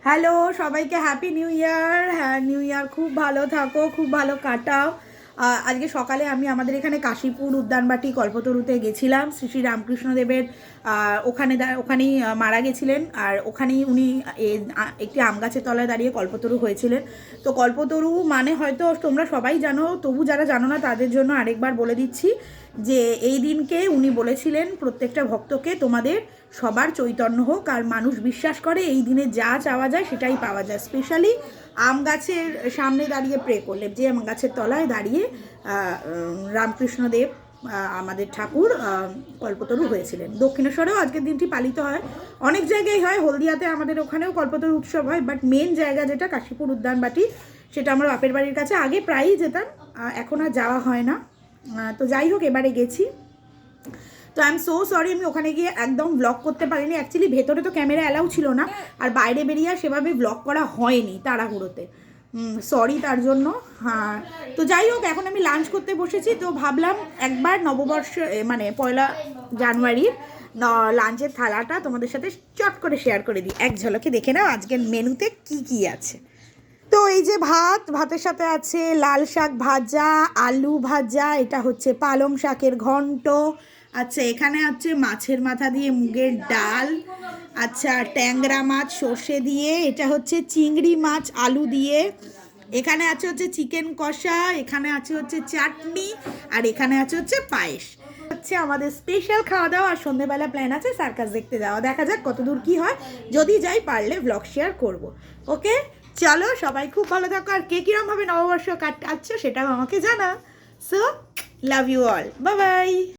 Hello সবাইকে happy new year. হ্যাঁ, new year খুব ভালো থাকো, খুব ভালো কাটাও। আজকে সকালে আমি আমাদের এখানে কাশীপুর উদ্যানবাটি কল্পতরুতে গেছিলাম। শ্রী শ্রী রামকৃষ্ণদেবের ওখানেই মারা গেছিলেন, আর ওখানেই উনি একটি আম গাছের তলায় দাঁড়িয়ে কল্পতরু হয়েছিলেন। তো কল্পতরু মানে হয়তো তোমরা সবাই জানো, তবু যারা জানো না তাদের জন্য আরেকবার বলে দিচ্ছি যে এই দিনকে উনি বলেছিলেন প্রত্যেকটা ভক্তকে তোমাদের সবার চৈতন্য হোক, আর মানুষ বিশ্বাস করে এই দিনে যা চাওয়া যায় সেটাই পাওয়া যায়। স্পেশালি আম গাছের সামনে দাঁড়িয়ে প্রে করলে, যে আম গাছের তলায় দাঁড়িয়ে রামকৃষ্ণদেব আমাদের ঠাকুর কল্পতরু হয়েছিলেন। দক্ষিণেশ্বরেও আজকের দিনটি পালিত হয়, অনেক জায়গায় হয়, হলদিয়াতে আমাদের ওখানেও কল্পতরু উৎসব হয়, বাট মেন জায়গা যেটা কাশীপুর উদ্যানবাটি, সেটা আমার বাপের বাড়ির কাছে। আগে প্রায়ই যেতাম, এখন আর যাওয়া হয় না। তো যাই হোক, এবারে গেছি। তো আই এম সো সরি, আমি ওখানে গিয়ে একদম ব্লগ করতে পারিনি। অ্যাকচুয়ালি ভেতরে তো ক্যামেরা অ্যালাউ ছিল না, আর বাইরে বেরিয়ে সেভাবে ব্লগ করা হয়নি তাড়াহুড়োতে। সরি তার জন্য। হ্যাঁ, তো যাই হোক, এখন আমি লাঞ্চ করতে বসেছি। তো ভাবলাম একবার নববর্ষ মানে 1 জানুয়ারির লাঞ্চের থালাটা তোমাদের সাথে চট করে শেয়ার করে দিই। এক ঝলকে দেখে নাও আজকের মেনুতে কি কি আছে। তো এই যে ভাতের সাথে আছে লাল শাক ভাজা, আলু ভাজা, এটা হচ্ছে পালং শাকের ঘন্ট। আচ্ছা, এখানে আছে মাছের মাথা দিয়ে মুগের ডাল। আচ্ছা, ট্যাংরা মাছ সর্ষে দিয়ে, এটা হচ্ছে চিংড়ি মাছ আলু দিয়ে। এখানে আছে হচ্ছে চিকেন কষা, এখানে আছে হচ্ছে চাটনি, আর এখানে আছে হচ্ছে পায়েস। হচ্ছে আমাদের স্পেশাল খাওয়া দাওয়া। আর সন্ধ্যেবেলা প্ল্যান আছে সার্কাস দেখতে যাওয়া। দেখা যাক কতদূর কি হয়, যদি যাই পারলে ব্লগ শেয়ার করব। ওকে, চলো সবাই খুব ভালো থাকো, আর কে কিরমভাবে নববর্ষ কাটাচ্ছ সেটাও আমাকে জানা। So love you all, bye by.